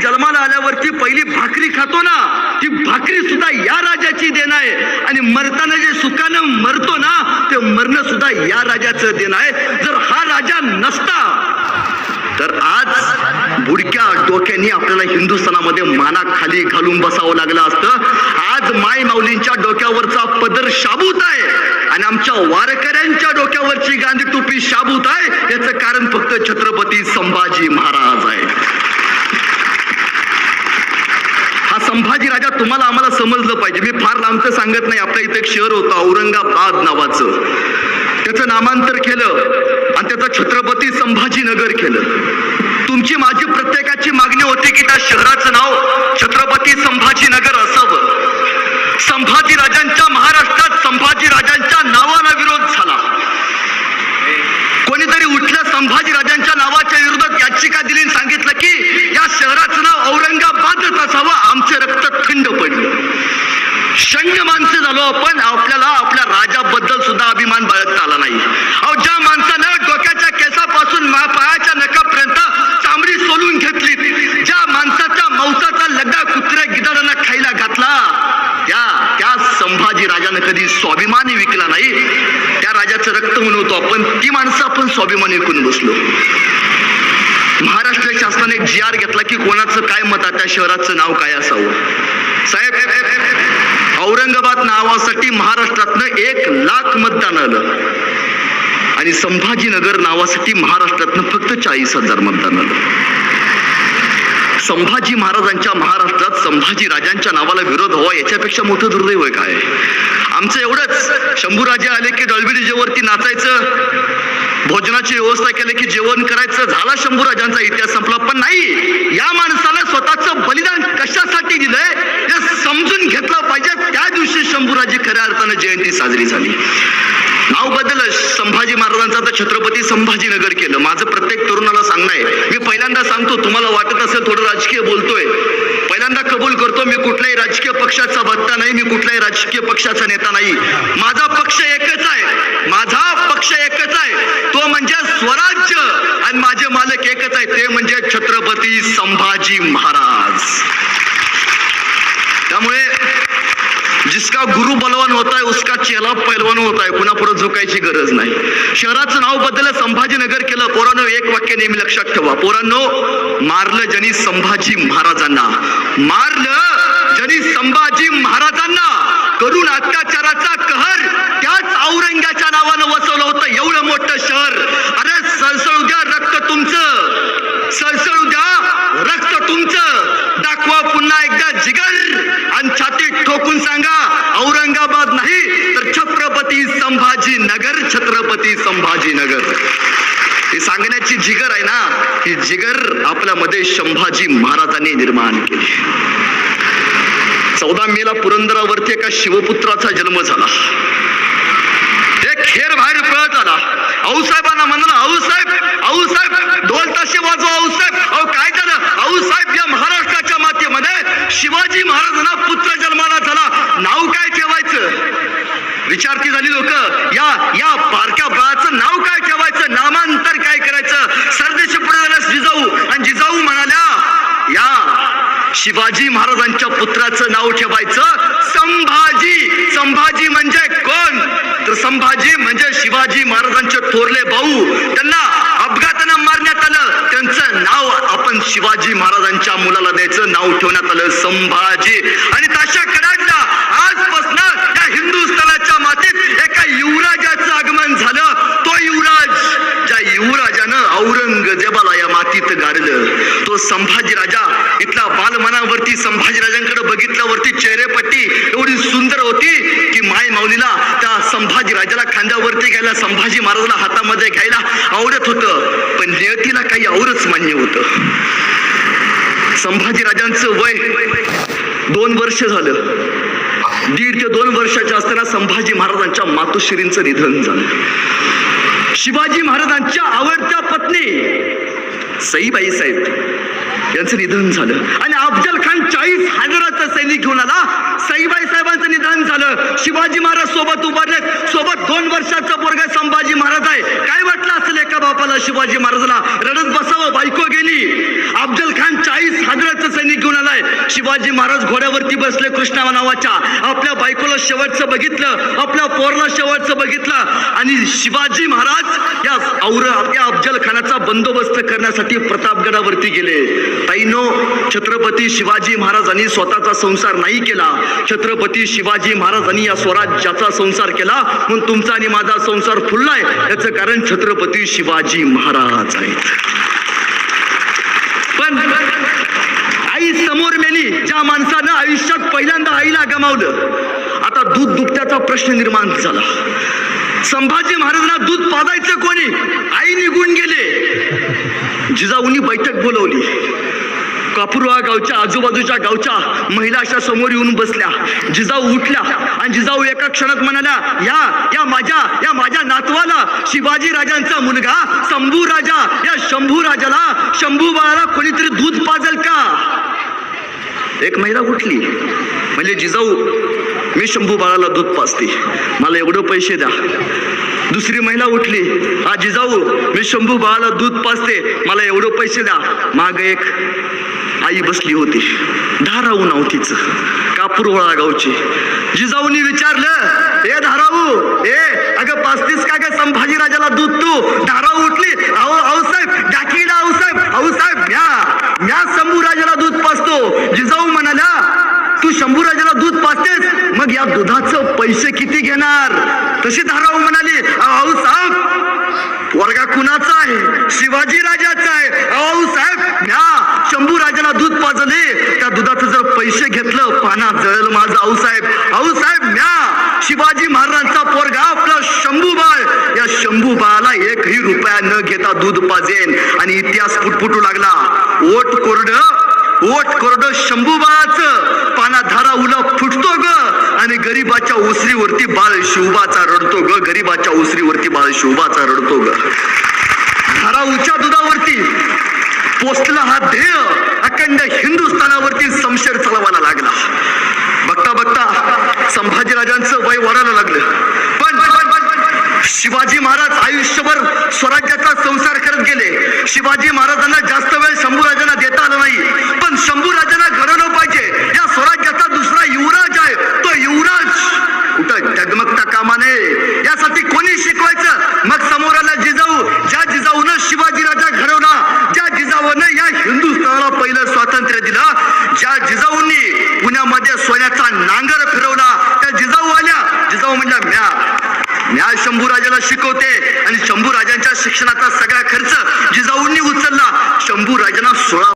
जन्माला आल्यावरती पहिली भाकरी खातो ना, ती भाकरी सुद्धा या राजाची देण आहे. आणि मरताना जे सुखानं मरतो ना, ते मरणं सुद्धा या राजाचं देण आहे. जर हा राजा नसता तर आज बुडक्या डोक्याने आपल्याला हिंदुस्थानामध्ये माना खाली घालून बसावं लागलं असतं. आज माय माऊलींच्या डोक्यावरचा पदर शाबूत आहे आणि आमच्या वारकऱ्यांच्या डोक्यावरची गांधी टोपी शाबूत आहे. याचं कारण फक्त छत्रपती संभाजी महाराज आहे. हा संभाजी राजा तुम्हाला आम्हाला समजलं पाहिजे. मी फार लांबचं सांगत नाही. आपल्या इथे एक शहर होतं औरंगाबाद नावाचं, त्याचं नामांतर केलं आणि त्याचं छत्रपती संभाजीनगर केलं. तुमची माझी प्रत्येकाची मागणी होती की त्या शहराचं नाव छत्रपती संभाजीनगर असावं. संभाजी राजांच्या महाराष्ट्रात संभाजी राजांच्या नावाला विरोध झाला. कोणीतरी उठलं संभाजी राजांच्या नावाच्या विरोधात याचिका दिली आणि सांगितलं की या शहराचं नाव औरंगाबादच असावं. आमचे रक्त थंड पडलं. शंग माणसं झालो आपण. आपल्याला आपल्या राजाबद्दल सुद्धा अभिमान बाळगता आला नाही. अहो, ज्या माणसानं डोक्याच्या केसापासून पायाच्या नखापर्यंत चामडी सोलून घेतली, ज्या माणसाच्या मांसाचा लगदा कुत्र्या गिधाडांना खायला घातला, त्या संभाजी राजानं कधी स्वाभिमानी विकला नाही. त्या राजाचं रक्त म्हणतो आपण. ती माणसं आपण स्वाभिमानी विकून बसलो. महाराष्ट्र शासनाने एक GR घेतला की कोणाचं काय मत आहे, त्या शहराचं नाव काय असावं. साहेब, औरंगाबाद नावासाठी महाराष्ट्रातनं 1,00,000 मतदान आलं आणि संभाजीनगर नावासाठी महाराष्ट्रातनं फक्त 40,000 मतदान आलं. संभाजी महाराजांच्या महाराष्ट्रात संभाजी राजांच्या नावाला विरोध व्हावा याच्यापेक्षा मोठं दुर्दैव आहे काय? आमचं एवढंच, शंभूराजे आले की डॉल्बी डीजेवरती नाचायचं, भोजनाची व्यवस्था केली की जेवण करायचं, झाला शंभूराजांचा इतिहास संपला. पण नाही, या माणसाला स्वतःचं बलिदान कशासाठी दिलंय हे समजून घेतलं पाहिजे. त्या दिवशी शंभूराजे खऱ्या अर्थानं जयंती साजरी झाली. नाव बदललं संभाजी महाराजांचा, तर छत्रपती संभाजीनगर केलं. माझं प्रत्येक तरुणाला सांगणं आहे, मी पहिल्यांदा सांगतो, तुम्हाला वाटत असेल थोडं राजकीय बोलतोय, पहिल्यांदा कबूल करतो, मी कुठल्याही राजकीय पक्षाचा वक्ता नाही, मी कुठल्याही राजकीय पक्षाचा नेता नाही. माझा पक्ष एकच आहे, माझा पक्ष एकच आहे, तो म्हणजे स्वराज्य. आणि माझे मालक एकच आहे, ते म्हणजे छत्रपती संभाजी महाराज. त्यामुळे जिसका गुरु बलवान होता है उसका चेला पहलवान होता है. कुणा पुढे झुकायची गरज नाही. शहराचं नाव बदललं, संभाजीनगर केलं. पोरांनो, एक वाक्य नेहमी लक्षात ठेवा. पोरांनो, मारलं ज्यांनी संभाजी महाराजांना, मारलं ज्यांनी संभाजी महाराजांना, करून अत्याचाराचा कहर त्याच औरंगाच्या नावानं वसवलं होतं. एवढं मोठं शहर, अरे सळसळू द्या रक्त तुमचं, सळसळू द्या रक्त तुमचं. दाखवा पुन्हा एकदा जिगर आणि छातीत ठोकून सांगा, औरंगाबाद नाही तर छत्रपती संभाजीनगर, छत्रपती संभाजीनगर. हे सांगण्याची जिगर आहे ना, ही जिगर आपल्यामध्ये संभाजी महाराजांनी निर्माण केली. 14 मेला पुरंदरावरती एका शिवपुत्राचा जन्म झाला. एक खेर बाहेर पळत आला. आऊसाहेबांना म्हणाला, आऊसाहेब ढोल ताशे वाजवा आऊसाहेब. अहो काय झालं आऊसाहेब? या महाराष्ट्राच्या मातीमध्ये शिवाजी महाराजांना पुत्र जन्माला झाला, नाव काय ठेवायचं? विचारती झाली लोक, या बारक्या बाळाचं नाव काय ठेवायचं, नामांतर काय करायचं? सरदेशी पुढे झाल्यास जिजाऊ, आणि जिजाऊ म्हणाल्या, या शिवाजी महाराजांच्या पुत्राचं नाव ठेवायचं संभाजी. संभाजी म्हणजे कोण? तर संभाजी म्हणजे शिवाजी महाराजांचे थोरले भाऊ. त्यांना अपघातानं मारण्यात आलं, त्यांचं नाव आपण शिवाजी महाराजांच्या मुलाला द्यायचं, नाव ठेवण्यात आलं संभाजी. आणि तशा कडाडला आजपासून या हिंदुस्थानाच्या मातीत एका युवराजाचं आगमन झालं. तो युवराज, ज्या युवराजानं औरंगजेबाला या मातीत गाडलं, तो संभाजी राजा. इथला बालमनावरती संभाजी राजांकडे बघितल्यावरती चेहरेपट्टी एवढी सुंदर होती की माय माऊलीला त्या संभाजी राजाला खांद्यावरती घ्यायला, संभाजी महाराजाला हातामध्ये घ्यायला आवडत होतं. पण नियतीला काही औरच मान्य होतं. संभाजी राजांचं वय 2 वर्ष झालं. 1.5 ते 2 वर्षाच्या असताना संभाजी महाराजांच्या मातोश्रींचं निधन झालं. शिवाजी महाराजांच्या आवडत्या पत्नी सईबाई साहेब यांचं निधन झालं. आणि अफजल खान 40,000चा सैनिक घेऊन आला. सईबाई साहेबांचं निधन झालं. शिवाजी महाराज सोबत उभारले. सोबत 2 वर्षाचा पोरगा संभाजी महाराज आहे. काय वाटलं असेल एका बापाला शिवाजी महाराजाला? रडत बसावं, बायको गेली. अफजल खान 40,000चं सैनिक शिवाजी महाराज घोड्यावरती बसले कृष्णा नावाच्या, आपल्या बायकोला शेवटचं बघितलं, आपल्या पोरला शेवटचं बघितलं आणि शिवाजी महाराज या अफजल खानाचा बंदोबस्त करण्यासाठी प्रतापगडावरती गेले. ताईनो, छत्रपती शिवाजी महाराजांनी स्वतःचा संसार नाही केला, छत्रपती शिवाजी महाराजांनी या स्वराज्याचा संसार केला. म्हणून तुमचा आणि माझा संसार फुललाय, याचं कारण छत्रपती शिवाजी महाराज आहेत. पण आई समोर मेली, ज्या माणसानं आयुष्यात पहिल्यांदा आईला गमावलं. आता दूध दुभत्याचा प्रश्न निर्माण झाला. संभाजी महाराजांना दूध पाजायचं कोणी? आई निघून गेले. जिजाऊंनी बैठक बोलवली. कापूरवा गावच्या आजूबाजूच्या गावच्या महिला अशा समोर येऊन बसल्या. जिजाऊ उठल्या आणि जिजाऊ एका क्षणात म्हणाल्या, या माझ्या नातवाला, शिवाजी राजांचा मुलगा शंभू राजा, या शंभू राजाला, शंभू बाळाला कोणीतरी दूध पाजल का? एक महिला उठली, म्हणजे जिजाऊ, मी शंभू बाळाला दूध पाजते, मला एवढं पैसे द्या. दुसरी महिला उठली, हा जिजाऊ, मी शंभू बाळाला दूध पाजते, मला एवढं पैसे द्या. माग एक आई बसली होती, धाराऊ नाव तिचं, कापूरवाळा गावची. जिजाऊनी विचारलं, ए धाराऊ, अगं पाजतीस का ग संभाजी राजाला दूध तू? धाराऊ उठली, आऊसाहेब डाकीला, आऊसाहेब म्या शंभू राजाला दूध पाजतो. जिजाऊ म्हणाल्या, तू शंभू राजाला दूध पाजतेस, मग या दुधाचं पैसे किती घेणार? तशी धाराऊ म्हणाली, आऊसाहेब वर्गा कुणाचा आहे? शिवाजी राजाचा आहे. आऊसाहेब म्या शंभू राजाला दूध पाजले, त्या दुधाचं जर पैसे घेतलं, पाण्यात जळेल माझं. आऊसाहेब म्या शिवाजी महाराजांचा पोरगा आपला शंभू बाळ, या शंभू बाळाला एकही रुपया न घेता दूध पाजेन. आणि इतिहास फुटफुटू लागला. ओट कोरड शंभू बाळाचं, पाना धारा उला फुटतो ग, आणि गरीबाच्या उसरीवरती बाळ शिवबाचा रडतो ग, गरीबाच्या उसरीवरती बाळ शिवबाचा रडतो ग. धाराऊच्या दुधावरती पोचला हा ध्येय अखंड हिंदुस्थानावरती शमशेर चालवायला लागला. बघता संभाजीराजांचं वय वाढायला लागलं. पण शिवाजी महाराज आयुष्यभर स्वराज्याचा संसार करत गेले. शिवाजी महाराजांना जास्त वेळ शंभूराजांना देता आला नाही. पण शंभूराजांना घडवलं पाहिजे. या स्वराज्याचा दुसरा युवराज आहे, तो युवराज कुठं डगमगता कामा नये, यासाठी कोणी शिकवायचं? मग समोर आला जिजाऊ. ज्या जिजाऊनं शिवाजी राजा घडवला, ज्या जिजाऊनं या हिंदुस्थानाला पहिलं स्वातंत्र्य दिलं, ज्या जिजाऊंनी पुण्यामध्ये सोन्याचा नांगर फिरवला, त्या जिजाऊ आल्या. जिजाऊ म्हणल्या, म्या शंभू राजाला शिकवते. आणि शंभू राजांच्या शिक्षणाचा सगळा खर्च जिजाऊंनी उचलला. शंभू राजांना 16